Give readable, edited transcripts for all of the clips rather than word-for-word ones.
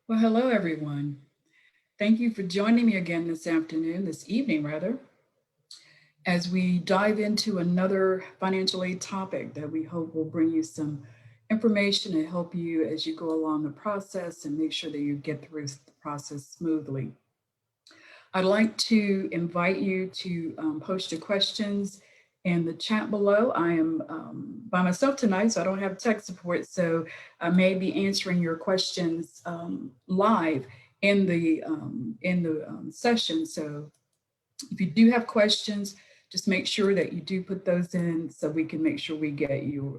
Well, hello, everyone. Thank you for joining me again this evening rather, as we dive into another financial aid topic that we hope will bring you some information and help you as you go along the process and make sure that you get through the process smoothly. I'd like to invite you to post your questions in the chat below. I am by myself tonight, so I don't have tech support, so I may be answering your questions live in the session. So if you do have questions, just make sure that you do put those in so we can make sure we get your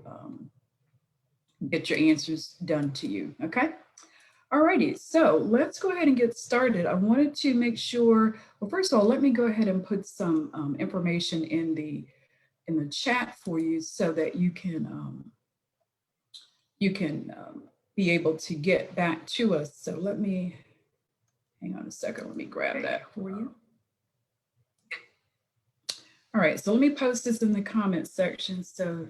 answers done to you. Okay. Alrighty, so let's go ahead and get started. I wanted to make sure, well, first of all, let me go ahead and put some information in the chat for you so that you can be able to get back to us. So let me hang on a second. Let me grab that for you. All right, so let me post this in the comments section so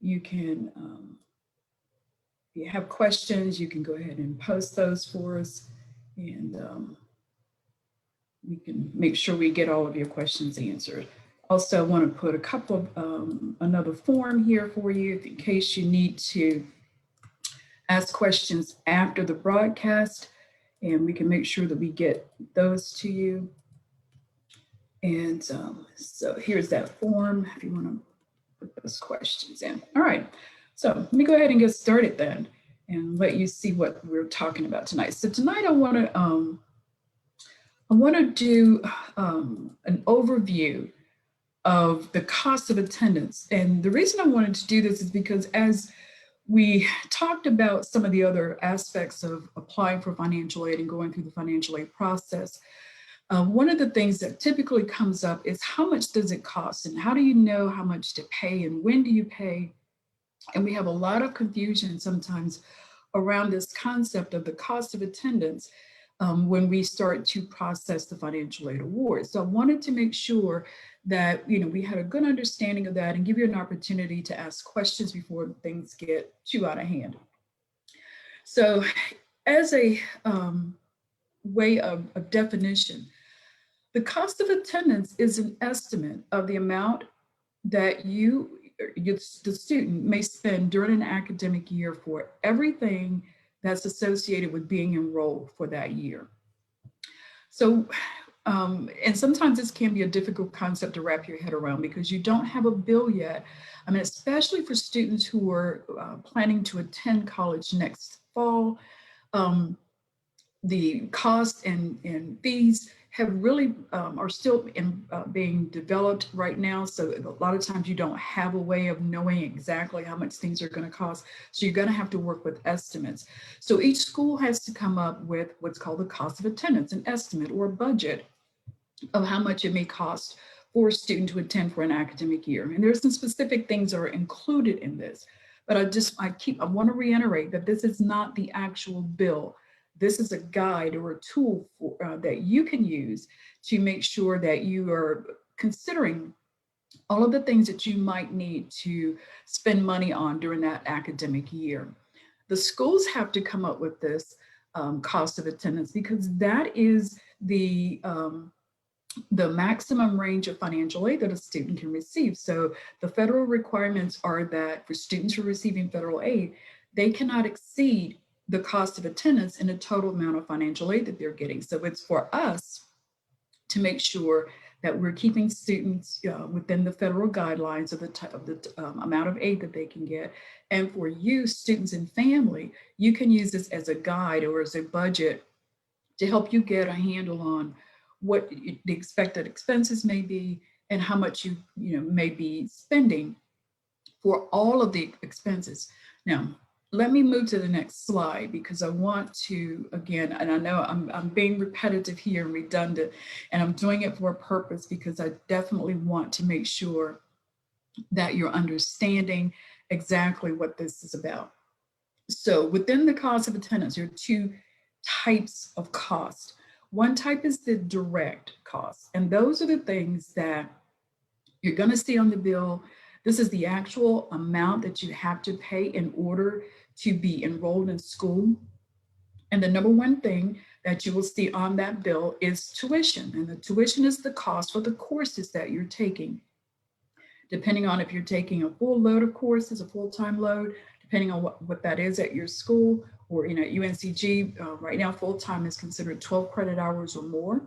you can, if you have questions, you can go ahead and post those for us, and we can make sure we get all of your questions answered. Also, I want to put a couple of another form here for you in case you need to ask questions after the broadcast, and we can make sure that we get those to you. And so here's that form if you want to put those questions in. All right, so let me go ahead and get started then and let you see what we're talking about tonight. So tonight I want to do an overview of the cost of attendance. And the reason I wanted to do this is because as we talked about some of the other aspects of applying for financial aid and going through the financial aid process, one of the things that typically comes up is how much does it cost and how do you know how much to pay and when do you pay? And we have a lot of confusion sometimes around this concept of the cost of attendance when we start to process the financial aid award. So I wanted to make sure that we had a good understanding of that and give you an opportunity to ask questions before things get too out of hand. So as a way of definition, the cost of attendance is an estimate of the amount that the student may spend during an academic year for everything that's associated with being enrolled for that year. So, and sometimes this can be a difficult concept to wrap your head around because you don't have a bill yet. I mean, especially for students who are planning to attend college next fall, the costs and fees have really are still being developed right now. So a lot of times you don't have a way of knowing exactly how much things are going to cost. So you're going to have to work with estimates. So each school has to come up with what's called the cost of attendance, an estimate or a budget of how much it may cost for a student to attend for an academic year. And there's some specific things that are included in this. But I want to reiterate that this is not the actual bill. This is a guide or a tool that you can use to make sure that you are considering all of the things that you might need to spend money on during that academic year. The schools have to come up with this cost of attendance because that is the maximum range of financial aid that a student can receive. So the federal requirements are that for students who are receiving federal aid, they cannot exceed the cost of attendance in a total amount of financial aid that they're getting. So it's for us to make sure that we're keeping students within the federal guidelines of the amount of aid that they can get. And for you, students and family, you can use this as a guide or as a budget to help you get a handle on what the expected expenses may be and how much you may be spending for all of the expenses. Now, let me move to the next slide because I want to, again, and I know I'm being repetitive here and redundant, and I'm doing it for a purpose because I definitely want to make sure that you're understanding exactly what this is about. So within the cost of attendance, there are two types of cost. One type is the direct cost, and those are the things that you're going to see on the bill. This is the actual amount that you have to pay in order to be enrolled in school. And the number one thing that you will see on that bill is tuition. And the tuition is the cost for the courses that you're taking. Depending on if you're taking a full load of courses, a full-time load, depending on what that is at your school, or at UNCG, right now full-time is considered 12 credit hours or more.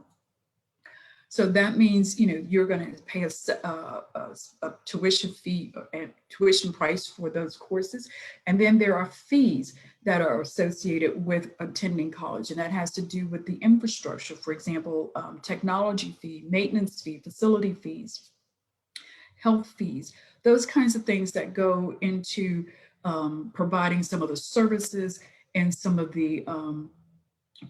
So that means, you're going to pay a tuition fee and tuition price for those courses. And then there are fees that are associated with attending college. And that has to do with the infrastructure. For example, technology fee, maintenance fee, facility fees, health fees, those kinds of things that go into providing some of the services and some of the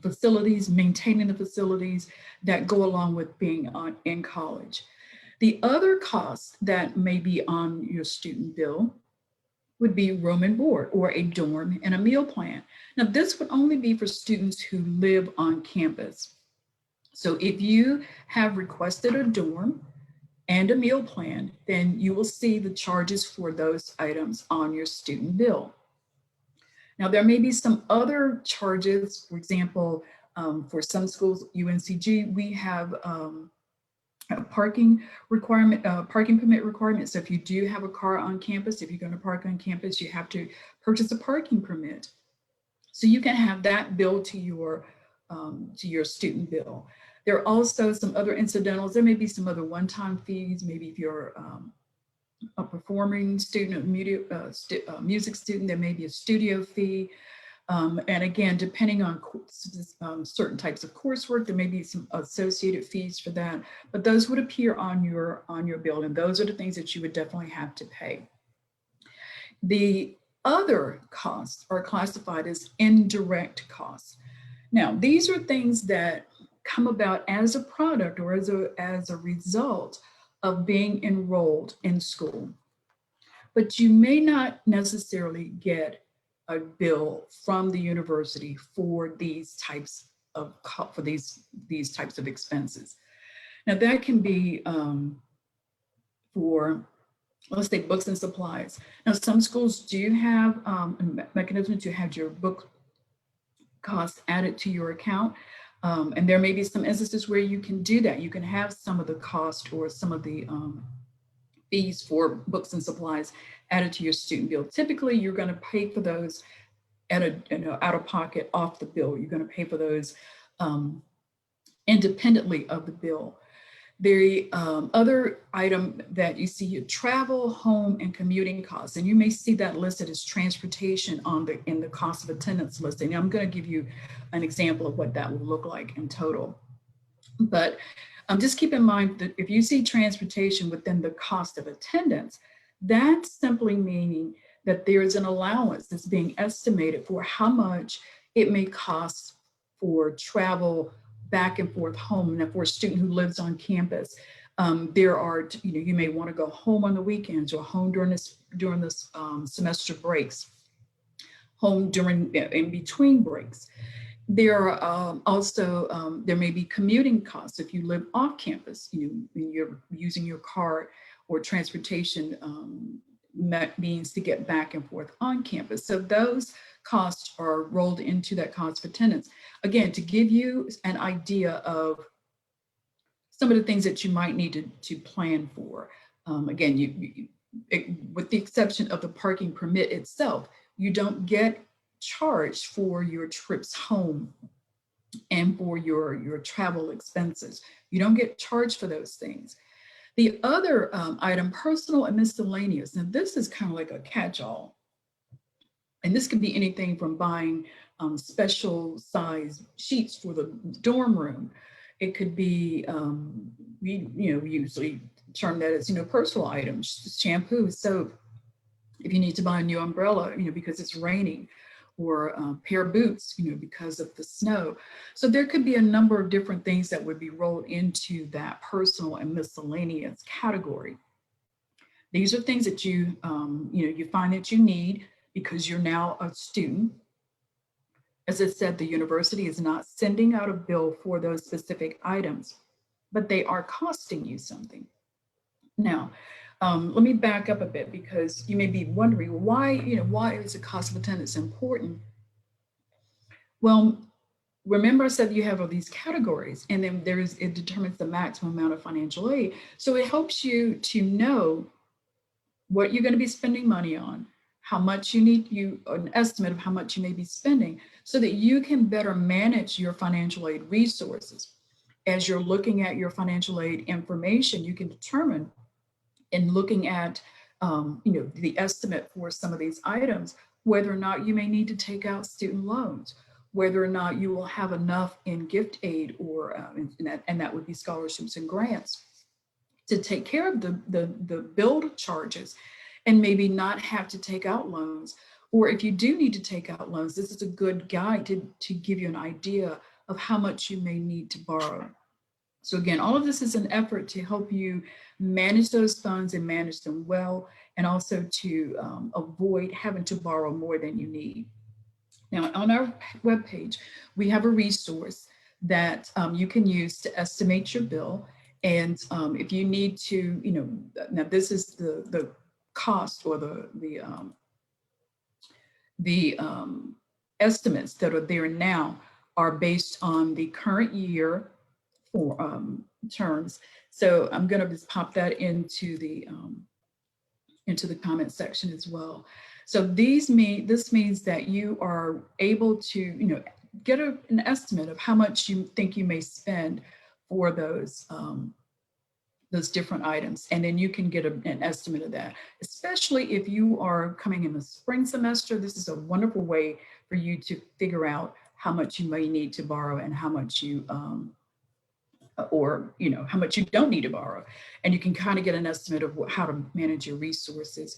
facilities, maintaining the facilities that go along with being in college. The other costs that may be on your student bill would be room and board, or a dorm and a meal plan. Now, this would only be for students who live on campus. So if you have requested a dorm and a meal plan, then you will see the charges for those items on your student bill. Now, there may be some other charges. For example, for some schools, UNCG, we have a parking requirement, parking permit requirement. So if you do have a car on campus, if you're going to park on campus, you have to purchase a parking permit. So you can have that billed to your student bill. There are also some other incidentals. There may be some other one-time fees. Maybe if you're a performing student, a music student, there may be a studio fee. And again, depending on certain types of coursework, there may be some associated fees for that, but those would appear on your bill, and those are the things that you would definitely have to pay. The other costs are classified as indirect costs. Now, these are things that come about as a product or as a result of being enrolled in school, but you may not necessarily get a bill from the university for these types of types of expenses. Now that can be for, let's say, books and supplies. Now some schools do have a mechanism to have your book costs added to your account. And there may be some instances where you can do that. You can have some of the cost or some of the fees for books and supplies added to your student bill. Typically, you're going to pay for those at out of pocket off the bill. You're going to pay for those independently of the bill. The other item that you see, your travel, home, and commuting costs, and you may see that listed as transportation in the cost of attendance listing. Now, I'm going to give you an example of what that will look like in total. But just keep in mind that if you see transportation within the cost of attendance, that's simply meaning that there is an allowance that's being estimated for how much it may cost for travel back and forth home. And for a student who lives on campus, there are, you may want to go home on the weekends or home during this semester breaks, home in between breaks. There are also, there may be commuting costs if you live off campus, you're using your car or transportation means to get back and forth on campus. So those costs are rolled into that cost of attendance. Again, to give you an idea of some of the things that you might need to plan for. Again, with the exception of the parking permit itself, you don't get charged for your trips home and for your travel expenses. You don't get charged for those things. The other item, personal and miscellaneous. Now this is kind of like a catch-all. And this could be anything from buying special size sheets for the dorm room. It could be, we usually term that as, personal items, shampoo, soap. If you need to buy a new umbrella, because it's raining, or a pair of boots, because of the snow. So there could be a number of different things that would be rolled into that personal and miscellaneous category. These are things that you find that you need because you're now a student. As I said, the university is not sending out a bill for those specific items, but they are costing you something. Now, let me back up a bit, because you may be wondering why is the cost of attendance important? Well, remember I said you have all these categories, and then it determines the maximum amount of financial aid. So it helps you to know what you're going to be spending money on, how much you need, an estimate of how much you may be spending, so that you can better manage your financial aid resources. As you're looking at your financial aid information, you can determine, in looking at the estimate for some of these items, whether or not you may need to take out student loans, whether or not you will have enough in gift aid, or and that would be scholarships and grants, to take care of the build charges, and maybe not have to take out loans. Or if you do need to take out loans, this is a good guide to give you an idea of how much you may need to borrow. So again, all of this is an effort to help you manage those funds and manage them well, and also to avoid having to borrow more than you need. Now, on our webpage, we have a resource that you can use to estimate your bill. And if you need to, now this is the cost, or the estimates that are there now are based on the current year for terms. So I'm going to just pop that into the comment section as well. So this means that you are able to, get an estimate of how much you think you may spend for those different items. And then you can get an estimate of that, especially if you are coming in the spring semester. This is a wonderful way for you to figure out how much you may need to borrow, and how much you, how much you don't need to borrow. And you can kind of get an estimate of how to manage your resources.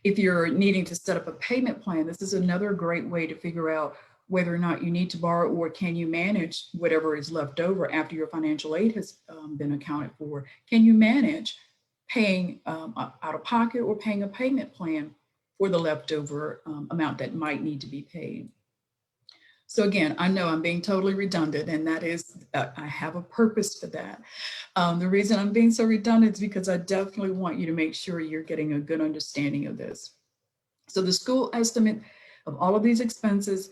If you're needing to set up a payment plan, this is another great way to figure out whether or not you need to borrow, or can you manage whatever is left over after your financial aid has been accounted for. Can you manage paying out of pocket, or paying a payment plan for the leftover amount that might need to be paid? So again, I know I'm being totally redundant, and that is, I have a purpose for that. The reason I'm being so redundant is because I definitely want you to make sure you're getting a good understanding of this. So the school estimate of all of these expenses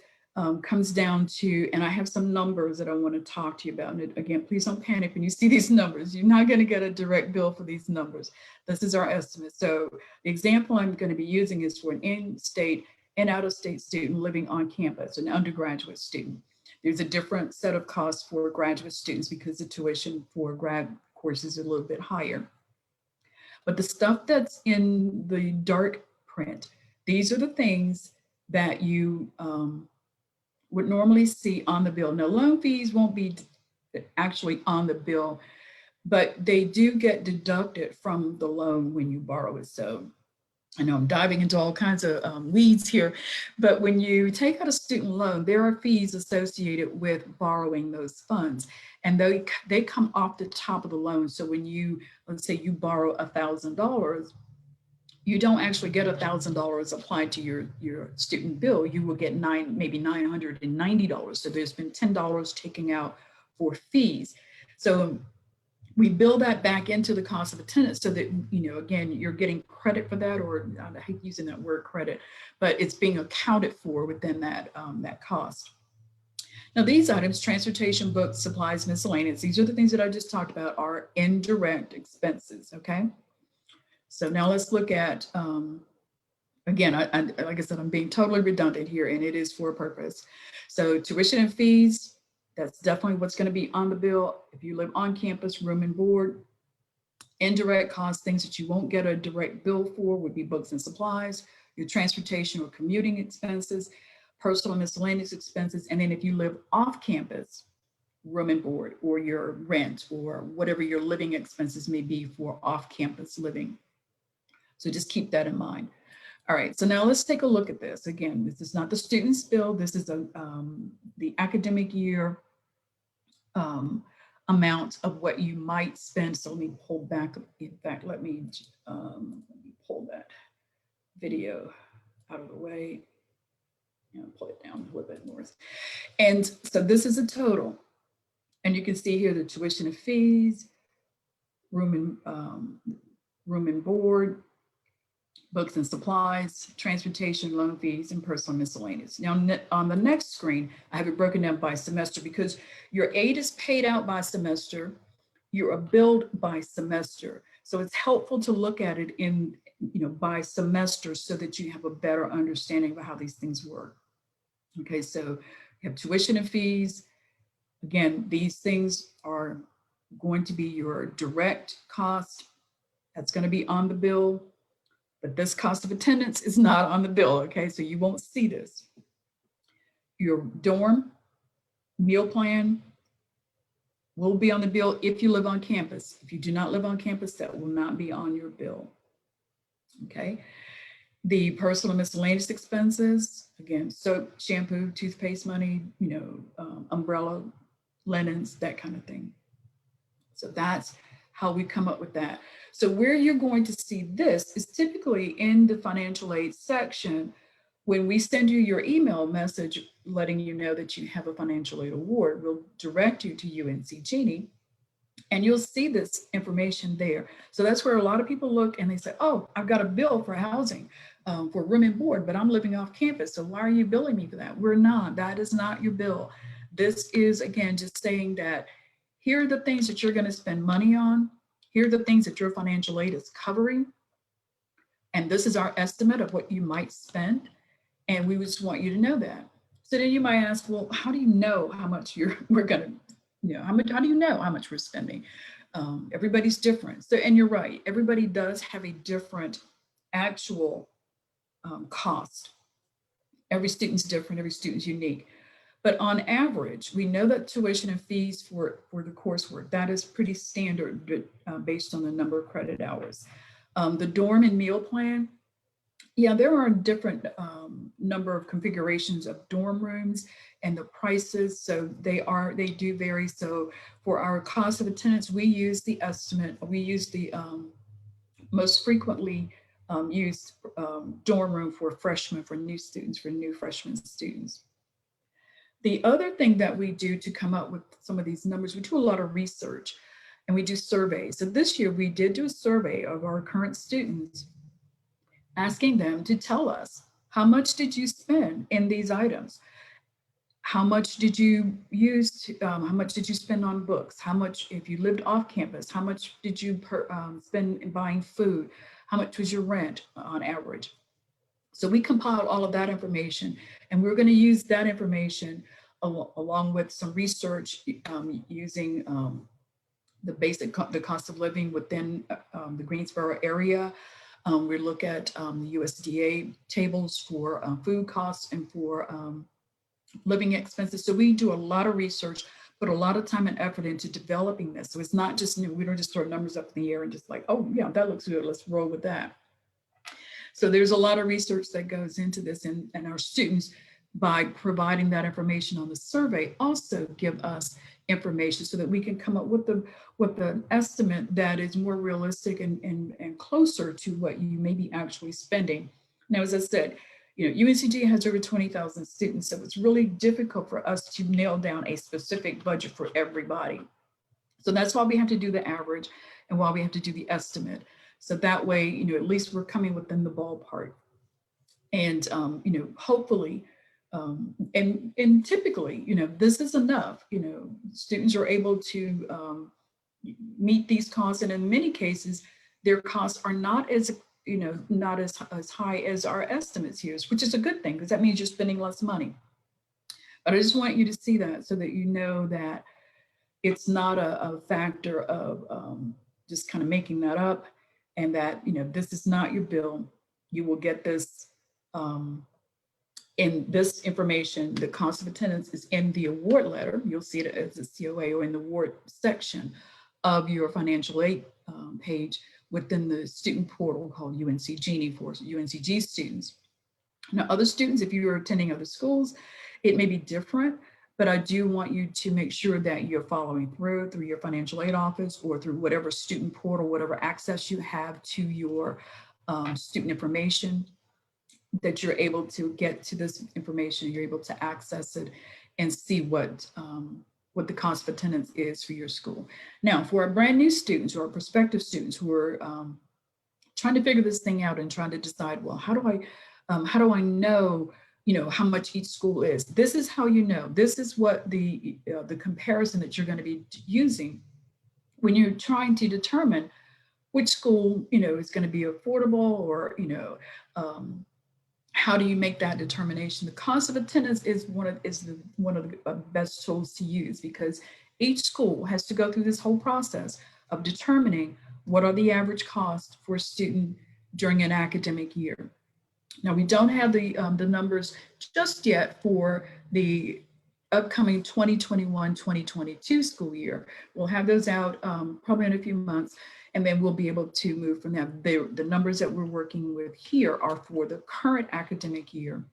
comes down to, and I have some numbers that I want to talk to you about. And again, please don't panic when you see these numbers. You're not going to get a direct bill for these numbers. This is our estimate. So the example I'm going to be using is for an in-state and out-of-state student living on campus, an undergraduate student. There's a different set of costs for graduate students because the tuition for grad courses is a little bit higher. But the stuff that's in the dark print, these are the things that you would normally see on the bill. Now, loan fees won't be actually on the bill, but they do get deducted from the loan when you borrow it. So I know I'm diving into all kinds of weeds here, but when you take out a student loan, there are fees associated with borrowing those funds, and they come off the top of the loan. So when you, let's say you borrow $1,000, you don't actually get $1,000 applied to your student bill. You will get maybe $990. So there's been $10 taken out for fees. So we build that back into the cost of attendance, so that, again, you're getting credit for that, or I hate using that word credit, but it's being accounted for within that cost. Now, these items, transportation, books, supplies, miscellaneous, these are the things that I just talked about, are indirect expenses, okay? So now let's look at, again, like I said, I'm being totally redundant here, and it is for a purpose. So tuition and fees, that's definitely what's going to be on the bill. If you live on campus, room and board. Indirect costs, things that you won't get a direct bill for, would be books and supplies, your transportation or commuting expenses, personal and miscellaneous expenses. And then if you live off campus, room and board, or your rent, or whatever your living expenses may be for off-campus living. So just keep that in mind. All right, so now let's take a look at this. Again, this is not the student's bill. This is the academic year amount of what you might spend. So let me pull back. In fact, let me pull that video out of the way and pull it down a little bit more. And so this is a total. And you can see here the tuition and fees, room and board, books and supplies, transportation, loan fees, and personal miscellaneous. Now, on the next screen, I have it broken down by semester because your aid is paid out by semester, you are billed by semester. So it's helpful to look at it in, by semester so that you have a better understanding of how these things work. Okay, so you have tuition and fees. Again, these things are going to be your direct cost. That's going to be on the bill. But this cost of attendance is not on the bill, okay? So you won't see this. Your dorm, meal plan will be on the bill if you live on campus. If you do not live on campus, that will not be on your bill, okay? The personal miscellaneous expenses, again, soap, shampoo, toothpaste money, umbrella, linens, that kind of thing. So that's how we come up with that. So where you're going to see this is typically in the financial aid section when we send you your email message letting you know that you have a financial aid award. We'll direct you to UNC Genie and you'll see this information there. So that's where a lot of people look and they say, oh, I've got a bill for housing, for room and board, but I'm living off campus. So why are you billing me for that? We're not. That is not your bill. This is, again, just saying that here are the things that you're going to spend money on. Here are the things that your financial aid is covering. And this is our estimate of what you might spend. And we just want you to know that. So then you might ask, well, how do you know how much we're going to, how do you know how much we're spending? Everybody's different. So, and you're right, everybody does have a different actual cost. Every student's different, every student's unique. But on average, we know that tuition and fees for the coursework, that is pretty standard based on the number of credit hours. The dorm and meal plan, yeah, there are different number of configurations of dorm rooms and the prices. So they do vary. So for our cost of attendance, we use the estimate, we use the most frequently used dorm room for freshmen, for new students, for new freshman students. The other thing that we do to come up with some of these numbers, we do a lot of research and we do surveys. So this year we did do a survey of our current students, asking them to tell us, how much did you spend in these items? How much did you use, how much did you spend on books? How much, if you lived off campus, how much did you spend in buying food? How much was your rent on average? So we compiled all of that information and we're going to use that information along with some research using the cost of living within the Greensboro area. We look at the USDA tables for food costs and for living expenses. So we do a lot of research, put a lot of time and effort into developing this. So it's not just, we don't just throw numbers up in the air and just like, oh yeah, that looks good, let's roll with that. So there's a lot of research that goes into this, and our students, by providing that information on the survey, also give us information so that we can come up with the estimate that is more realistic and closer to what you may be actually spending. Now, as I said, UNCG has over 20,000 students, so it's really difficult for us to nail down a specific budget for everybody. So that's why we have to do the average and why we have to do the estimate. So that way, at least we're coming within the ballpark. And, hopefully, and typically, this is enough. Students are able to meet these costs. And in many cases, their costs are not as, not as high as our estimates here, which is a good thing because that means you're spending less money. But I just want you to see that so that you know that it's not a factor of just kind of making that up, and that, this is not your bill. You will get this in this information. The cost of attendance is in the award letter. You'll see it as a COA or in the award section of your financial aid page within the student portal called UNC Genie for UNCG students. Now, other students, if you are attending other schools, it may be different, but I do want you to make sure that you're following through your financial aid office or through whatever student portal, whatever access you have to your student information, that you're able to get to this information, you're able to access it and see what the cost of attendance is for your school. Now, for our brand new students or prospective students who are trying to figure this thing out and trying to decide, well, how do I know, how much each school is? This is how you know. This is what the comparison that you're going to be using when you're trying to determine which school, is going to be affordable, or, how do you make that determination? The cost of attendance is one of the best tools to use, because each school has to go through this whole process of determining what are the average costs for a student during an academic year. Now, we don't have the numbers just yet for the upcoming 2021-2022 school year. We'll have those out probably in a few months, and then we'll be able to move from that. The numbers that we're working with here are for the current academic year,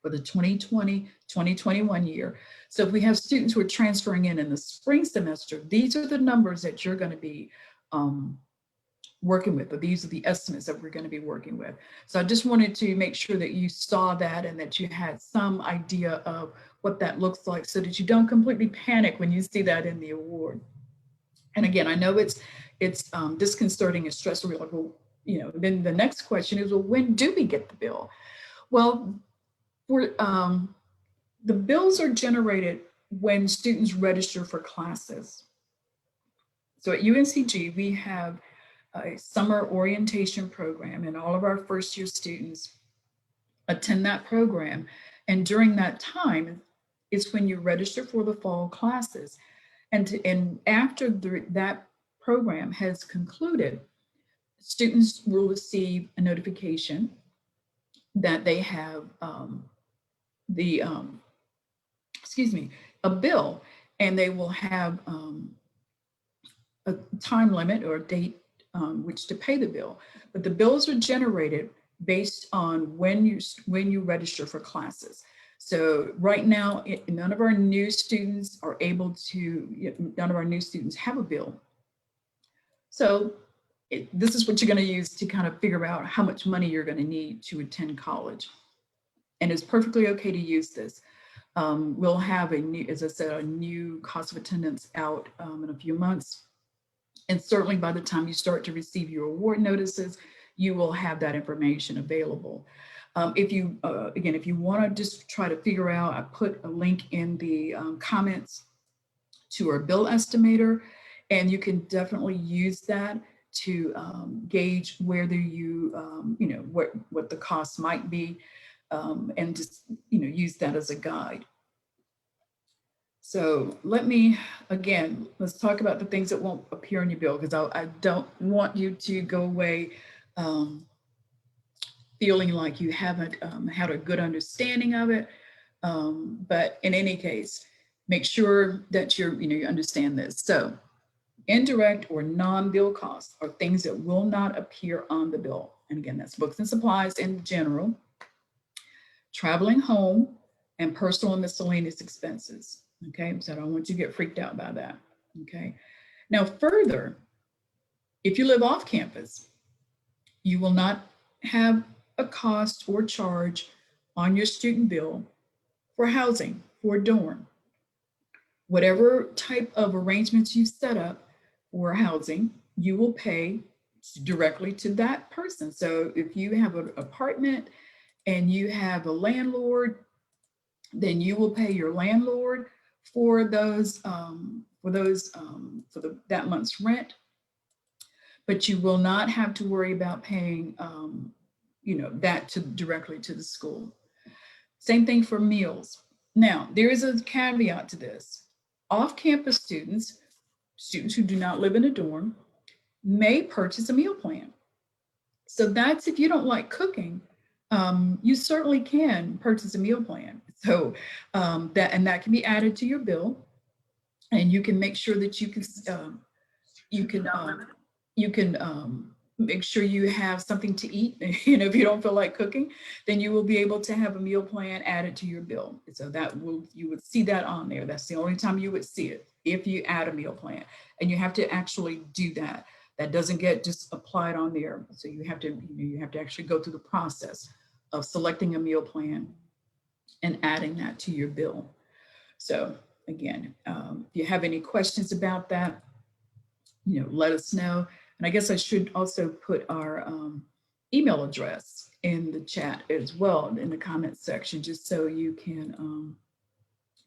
for the 2020-2021 year. So if we have students who are transferring in the spring semester, these are the numbers that you're going to be working with, but these are the estimates that we're going to be working with. So I just wanted to make sure that you saw that and that you had some idea of what that looks like, so that you don't completely panic when you see that in the award. And again, I know it's disconcerting and stressful. Like, well, then the next question is, well, when do we get the bill? Well, the bills are generated when students register for classes. So at UNCG, we have a summer orientation program, and all of our first year students attend that program. And during that time is when you register for the fall classes. And after that program has concluded, students will receive a notification that they have a bill, and they will have a time limit or a date which to pay the bill. But the bills are generated based on when you register for classes. So right now, none of our new students have a bill. So this is what you're going to use to kind of figure out how much money you're going to need to attend college. And it's perfectly okay to use this. We'll have a new cost of attendance out in a few months. And certainly by the time you start to receive your award notices, you will have that information available. If you want to just try to figure out, I put a link in the comments to our bill estimator, and you can definitely use that to gauge whether what the cost might be, and just use that as a guide. So let's talk about the things that won't appear on your bill, because I don't want you to go away feeling like you haven't had a good understanding of it. But in any case, make sure that you understand this. So indirect or non-bill costs are things that will not appear on the bill. And again, that's books and supplies in general, traveling home, and personal and miscellaneous expenses. Okay, so I don't want you to get freaked out by that. Okay, now further, if you live off campus, you will not have a cost or charge on your student bill for housing, for a dorm. Whatever type of arrangements you set up for housing, you will pay directly to that person. So if you have an apartment and you have a landlord, then you will pay your landlord for that month's rent, but you will not have to worry about paying that directly to the school. Same thing for meals. Now, there is a caveat to this. Off-campus students who do not live in a dorm, may purchase a meal plan. So that's if you don't like cooking, you certainly can purchase a meal plan. So that can be added to your bill, and you can make sure that you can make sure you have something to eat. If you don't feel like cooking, then you will be able to have a meal plan added to your bill. So you would see that on there. That's the only time you would see it, if you add a meal plan, and you have to actually do that. That doesn't get just applied on there. So you have to actually go through the process of selecting a meal plan and adding that to your bill. So again, if you have any questions about that, let us know. And I guess I should also put our email address in the chat as well, in the comment section, just so you can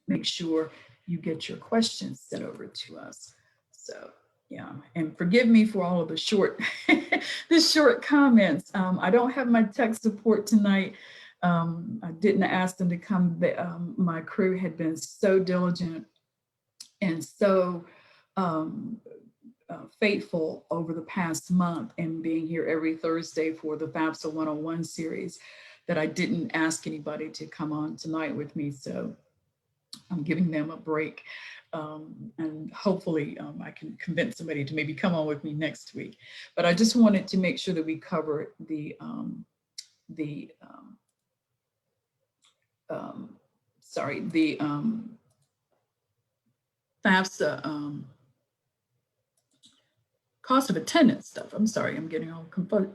make sure you get your questions sent over to us. So yeah, and forgive me for all of the short, the short comments. I don't have my tech support tonight. I didn't ask them to come, but my crew had been so diligent and so faithful over the past month and being here every Thursday for the Fafsa 101 series that I didn't ask anybody to come on tonight with me. So I'm giving them a break. And hopefully I can convince somebody to maybe come on with me next week. But I just wanted to make sure that we cover the FAFSA cost of attendance stuff. I'm sorry, I'm getting all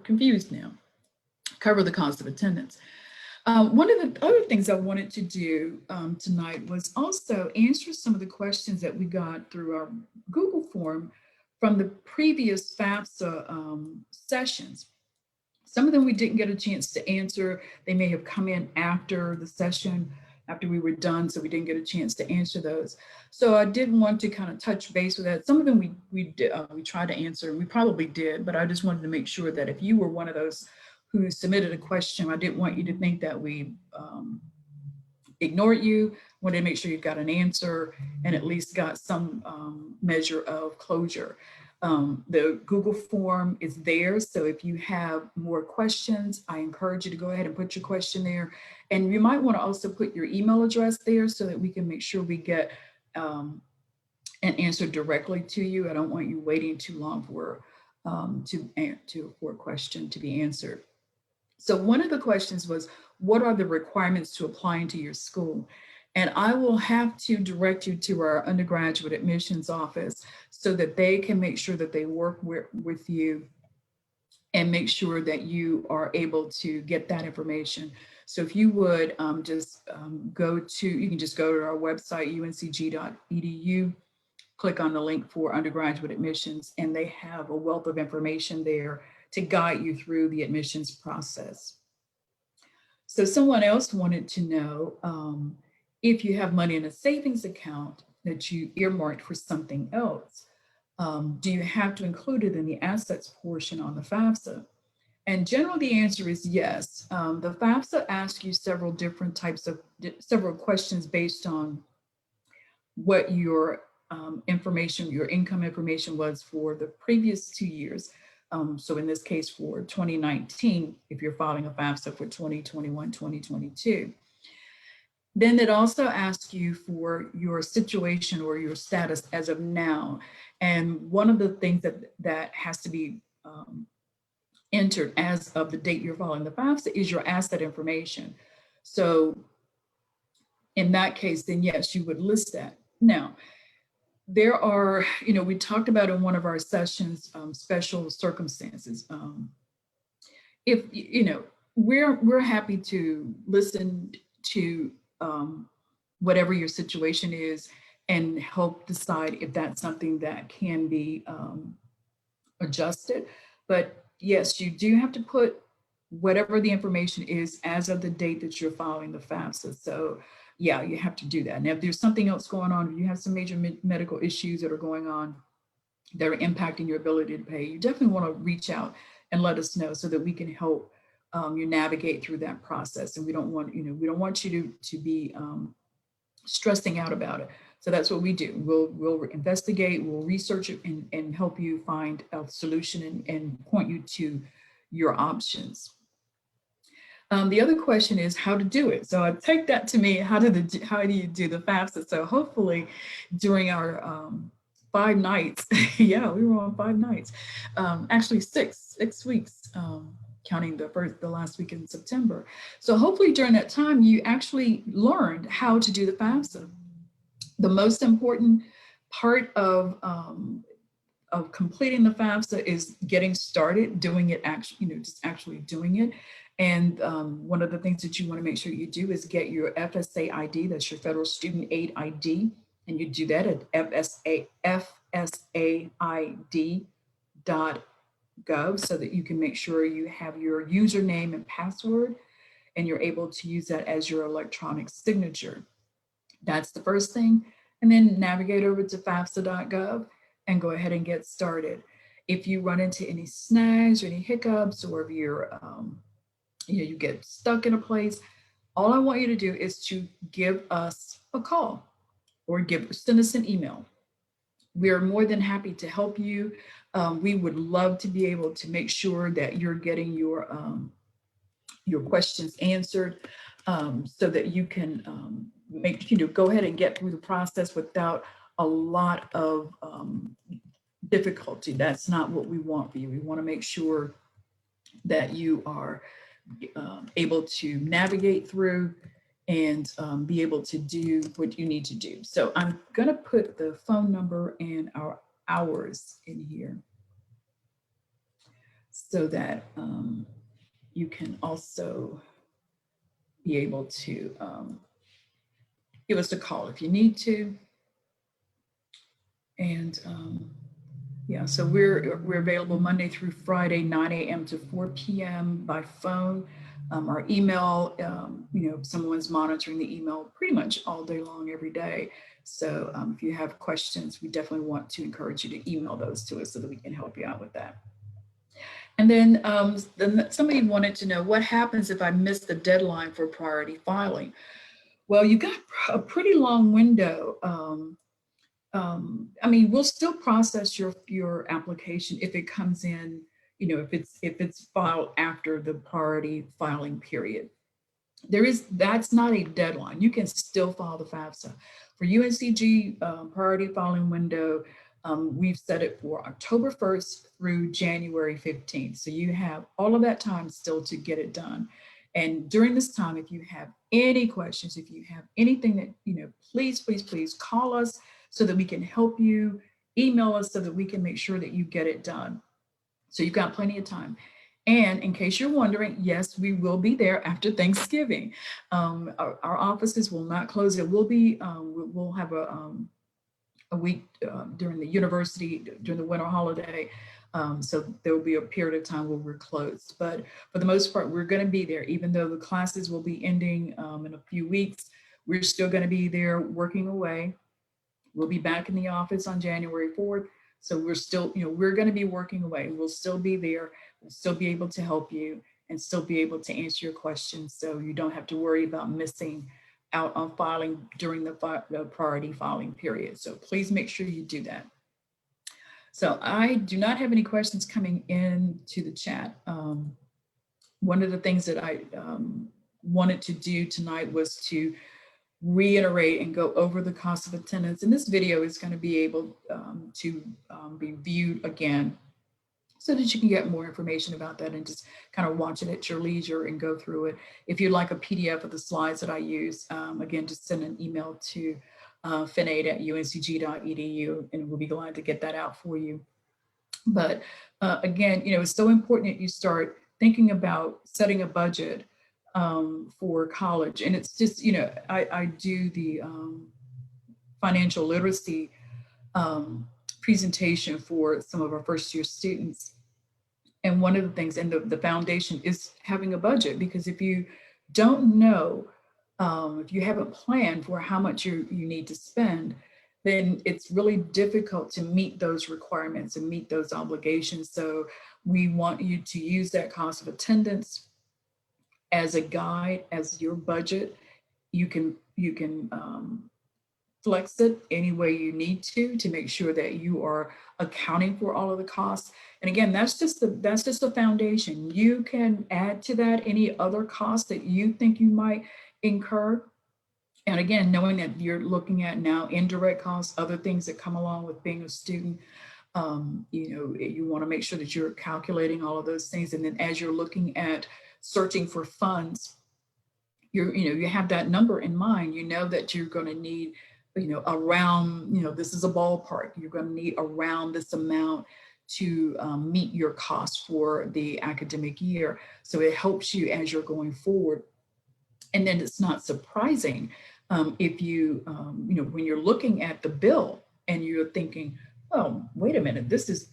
confused now. Cover the cost of attendance. One of the other things I wanted to do tonight was also answer some of the questions that we got through our Google form from the previous FAFSA sessions. Some of them we didn't get a chance to answer. They may have come in after the session, after we were done, so we didn't get a chance to answer those. So I did want to kind of touch base with that. Some of them we tried to answer, and we probably did, but I just wanted to make sure that if you were one of those who submitted a question, I didn't want you to think that we ignored you. Wanted to make sure you got an answer and at least got some measure of closure. The Google form is there, so if you have more questions, I encourage you to go ahead and put your question there. And you might want to also put your email address there so that we can make sure we get an answer directly to you. I don't want you waiting too long for a question to be answered. So one of the questions was, what are the requirements to applying to your school? And I will have to direct you to our undergraduate admissions office so that they can make sure that they work with you and make sure that you are able to get that information. So if you would you can just go to our website, uncg.edu, click on the link for undergraduate admissions, and they have a wealth of information there to guide you through the admissions process. So someone else wanted to know if you have money in a savings account that you earmarked for something else, do you have to include it in the assets portion on the FAFSA? And generally the answer is yes. The FAFSA asks you several questions based on what your your income information was for the previous 2 years. So in this case for 2019, if you're filing a FAFSA for 2021, 2022. Then it also asks you for your situation or your status as of now. And one of the things that has to be entered as of the date you're filing the FAFSA is your asset information. So in that case, then yes, you would list that. Now, there are, we talked about in one of our sessions, special circumstances. If, we're happy to listen to whatever your situation is and help decide if that's something that can be adjusted. But yes, you do have to put whatever the information is as of the date that you're filing the FAFSA. So yeah, you have to do that. And if there's something else going on, if you have some major medical issues that are going on that are impacting your ability to pay, you definitely want to reach out and let us know so that we can help you navigate through that process. And we don't want, we don't want you to be stressing out about it. So that's what we do. We'll investigate, we'll research it and help you find a solution and point you to your options. The other question is how to do it. So I take that to me, how do you do the FAFSA? So hopefully during our 5 nights, yeah, we were on 5 nights, actually six weeks, counting the last week in September. So hopefully during that time, you actually learned how to do the FAFSA. The most important part of completing the FAFSA is getting started, doing it, just actually doing it. And one of the things that you want to make sure you do is get your FSA ID, that's your Federal Student Aid ID, and you do that at fsaid.gov. fafsa.gov so that you can make sure you have your username and password and you're able to use that as your electronic signature. That's the first thing. And then navigate over to fafsa.gov and go ahead and get started. If you run into any snags or any hiccups, or if you get stuck in a place, all I want you to do is to give us a call or send us an email. We are more than happy to help you. We would love to be able to make sure that you're getting your questions answered, so that you can go ahead and get through the process without a lot of difficulty. That's not what we want for you. We want to make sure that you are able to navigate through and be able to do what you need to do. So I'm going to put the phone number and our hours in here so that you can also be able to give us a call if you need to. And yeah, so we're available Monday through Friday, 9 a.m. to 4 p.m. by phone. Our email, someone's monitoring the email pretty much all day long, every day. So if you have questions, we definitely want to encourage you to email those to us so that we can help you out with that. And then somebody wanted to know what happens if I miss the deadline for priority filing. Well, you got a pretty long window. We'll still process your application if it comes in, if it's filed after the priority filing period. That's not a deadline. You can still file the FAFSA. For UNCG priority filing window, we've set it for October 1st through January 15th. So you have all of that time still to get it done. And during this time, if you have any questions, if you have anything that, please call us so that we can help you. Email us so that we can make sure that you get it done. So you've got plenty of time. And in case you're wondering, yes, we will be there after Thanksgiving. Our offices will not close. It will be, we'll have a week during the university, during the winter holiday. So there will be a period of time where we're closed. But for the most part, we're going to be there. Even though the classes will be ending in a few weeks, we're still going to be there working away. We'll be back in the office on January 4th. So we're still, we're going to be working away. We'll still be there. We'll still be able to help you and still be able to answer your questions. So you don't have to worry about missing out on filing during the priority filing period. So please make sure you do that. So I do not have any questions coming in to the chat. One of the things that I wanted to do tonight was to reiterate and go over the cost of attendance. And this video is going to be able to be viewed again so that you can get more information about that and just kind of watch it at your leisure and go through it. If you'd like a PDF of the slides that I use, again, just send an email to finaid@uncg.edu and we'll be glad to get that out for you. But again, it's so important that you start thinking about setting a budget for college. And it's just, I do the financial literacy presentation for some of our first year students. And one of the things, and the foundation is having a budget, because if you don't know, if you haven't planned for how much you need to spend, then it's really difficult to meet those requirements and meet those obligations. So we want you to use that cost of attendance as a guide, as your budget. You can flex it any way you need to make sure that you are accounting for all of the costs. And again, that's just the foundation. You can add to that any other costs that you think you might incur. And again, knowing that you're looking at now indirect costs, other things that come along with being a student, you want to make sure that you're calculating all of those things. And then as you're looking at searching for funds, you have that number in mind. You know that you're going to need, around, this is a ballpark. You're going to need around this amount to meet your costs for the academic year. So it helps you as you're going forward. And then it's not surprising if you, when you're looking at the bill and you're thinking, oh, wait a minute, this is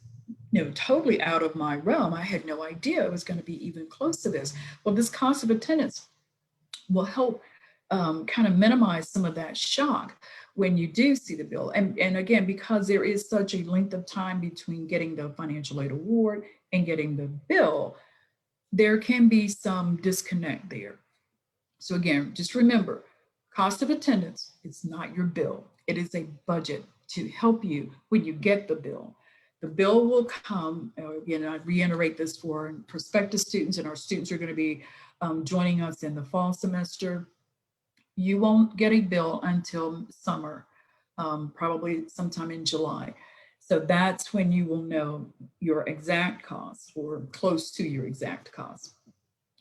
totally out of my realm. I had no idea it was going to be even close to this. Well, this cost of attendance will help kind of minimize some of that shock when you do see the bill. And again, because there is such a length of time between getting the financial aid award and getting the bill, there can be some disconnect there. So again, just remember, cost of attendance is not your bill. It is a budget to help you when you get the bill. The bill will come, again, I reiterate this for prospective students, and our students are going to be joining us in the fall semester. You won't get a bill until summer, probably sometime in July. So that's when you will know your exact cost, or close to your exact cost.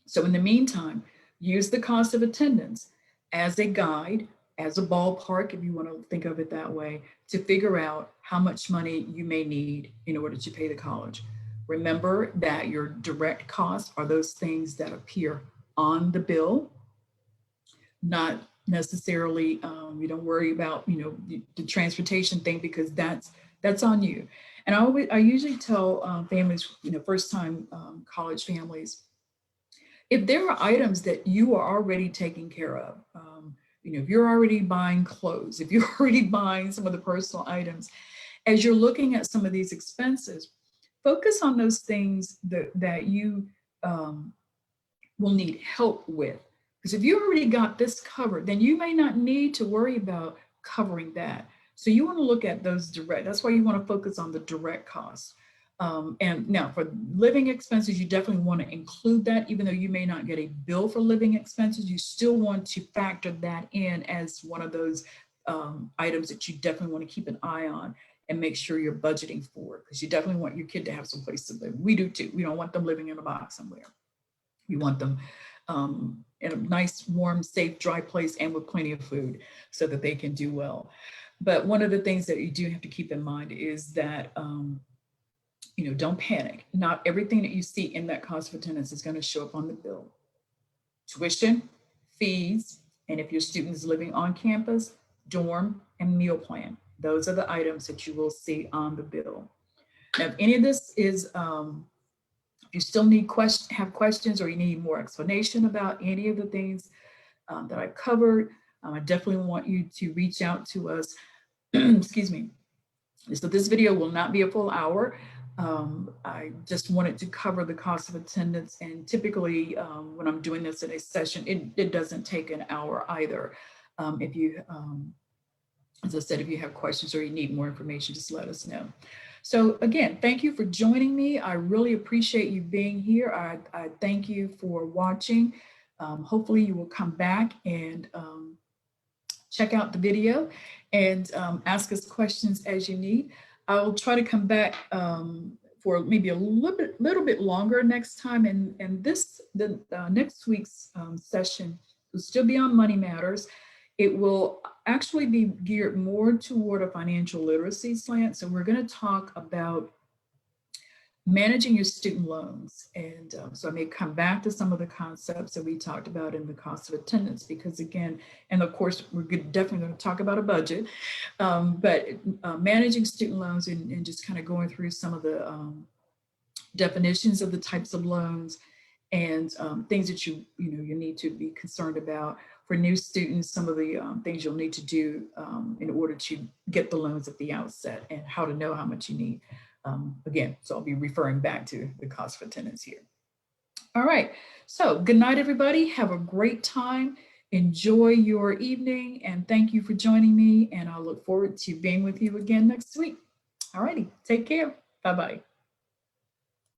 So in the meantime, use the cost of attendance as a guide, as a ballpark, if you want to think of it that way, to figure out how much money you may need in order to pay the college. Remember that your direct costs are those things that appear on the bill, not necessarily, you don't worry about, the transportation thing, because that's on you. And I usually tell families, first time college families, if there are items that you are already taking care of, if you're already buying clothes, if you're already buying some of the personal items, as you're looking at some of these expenses, focus on those things that you will need help with. Because if you already got this covered, then you may not need to worry about covering that. So you want to look at those direct, that's why you want to focus on the direct costs. And now for living expenses, you definitely want to include that. Even though you may not get a bill for living expenses, you still want to factor that in as one of those items that you definitely want to keep an eye on and make sure you're budgeting for, because you definitely want your kid to have some place to live. We do too. We don't want them living in a box somewhere. We want them in a nice, warm, safe, dry place and with plenty of food so that they can do well. But one of the things that you do have to keep in mind is that don't panic. Not everything that you see in that cost of attendance is going to show up on the bill. Tuition, fees, and if your student is living on campus, dorm and meal plan. Those are the items that you will see on the bill. Now, if any of this is, if you still have questions, or you need more explanation about any of the things that I've covered, I definitely want you to reach out to us. Excuse me. So this video will not be a full hour. I just wanted to cover the cost of attendance, and typically when I'm doing this in a session, it doesn't take an hour either. If you, as I said, if you have questions or you need more information, just let us know. So again, thank you for joining me. I really appreciate you being here. I thank you for watching. Hopefully you will come back and check out the video and ask us questions as you need. I will try to come back for maybe a little bit longer next time. And the next week's session will still be on money matters. It will actually be geared more toward a financial literacy slant. So we're going to talk about managing your student loans. And so I may come back to some of the concepts that we talked about in the cost of attendance, because again, and of course, we're definitely going to talk about a budget, but managing student loans and just kind of going through some of the definitions of the types of loans and things that you need to be concerned about. For new students, some of the things you'll need to do in order to get the loans at the outset, and how to know how much you need. Again, so I'll be referring back to the cost of attendance here. All right, so good night, everybody. Have a great time. Enjoy your evening, and thank you for joining me, and I'll look forward to being with you again next week. All righty, take care. Bye-bye.